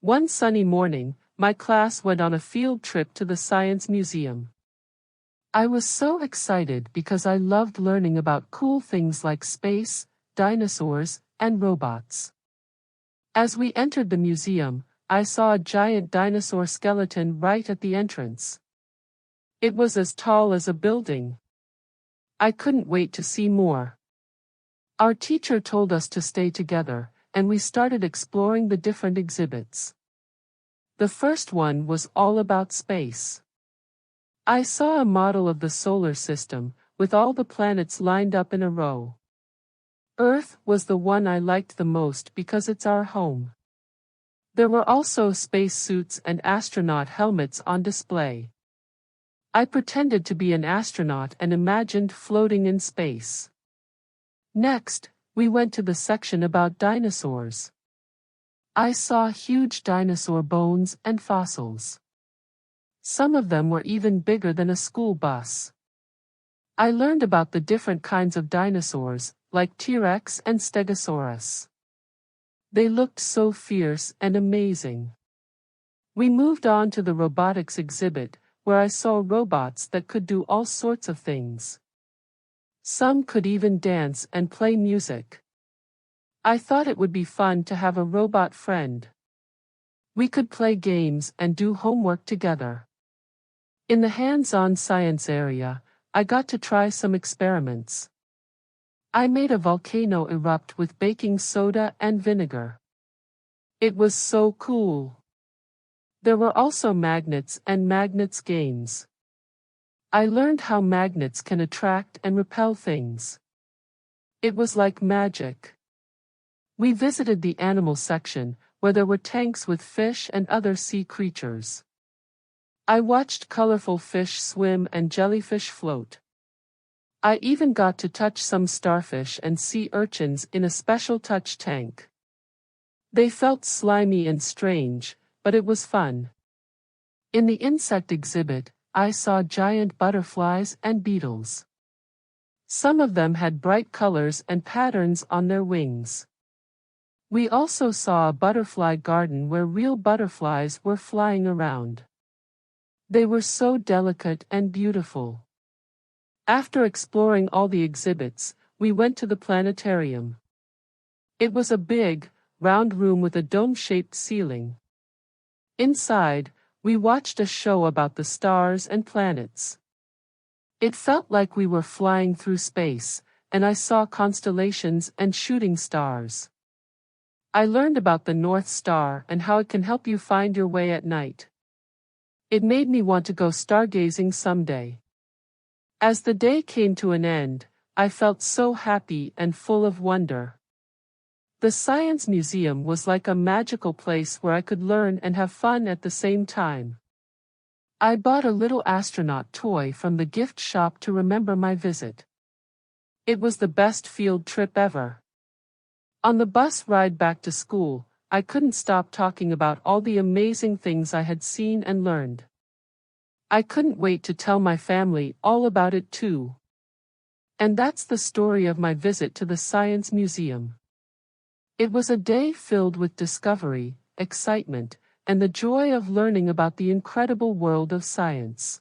One sunny morning, my class went on a field trip to the Science Museum. I was so excited because I loved learning about cool things like space, dinosaurs, and robots. As we entered the museum, I saw a giant dinosaur skeleton right at the entrance. It was as tall as a building. I couldn't wait to see more. Our teacher told us to stay together, and we started exploring the different exhibits. The first one was all about space. I saw a model of the solar system, with all the planets lined up in a row. Earth was the one I liked the most because it's our home. There were also space suits and astronaut helmets on display. I pretended to be an astronaut and imagined floating in space. Next, we went to the section about dinosaurs. I saw huge dinosaur bones and fossils. Some of them were even bigger than a school bus. I learned about the different kinds of dinosaurs, like T-Rex and Stegosaurus. They looked so fierce and amazing. We moved on to the robotics exhibit, where I saw robots that could do all sorts of things. Some could even dance and play music. I thought it would be fun to have a robot friend. We could play games and do homework together. In the hands-on science area, I got to try some experiments. I made a volcano erupt with baking soda and vinegar. It was so cool. There were also magnets and magnets games. I learned how magnets can attract and repel things. It was like magic. We visited the animal section, where there were tanks with fish and other sea creatures. I watched colorful fish swim and jellyfish float. I even got to touch some starfish and sea urchins in a special touch tank. They felt slimy and strange, but it was fun. In the insect exhibit, I saw giant butterflies and beetles. Some of them had bright colors and patterns on their wings. We also saw a butterfly garden where real butterflies were flying around. They were so delicate and beautiful. After exploring all the exhibits, we went to the planetarium. It was a big, round room with a dome-shaped ceiling. Inside, we watched a show about the stars and planets. It felt like we were flying through space, and I saw constellations and shooting stars. I learned about the North Star and how it can help you find your way at night. It made me want to go stargazing someday. As the day came to an end, I felt so happy and full of wonder. The Science Museum was like a magical place where I could learn and have fun at the same time. I bought a little astronaut toy from the gift shop to remember my visit. It was the best field trip ever. On the bus ride back to school, I couldn't stop talking about all the amazing things I had seen and learned. I couldn't wait to tell my family all about it too. And that's the story of my visit to the Science Museum. It was a day filled with discovery, excitement, and the joy of learning about the incredible world of science.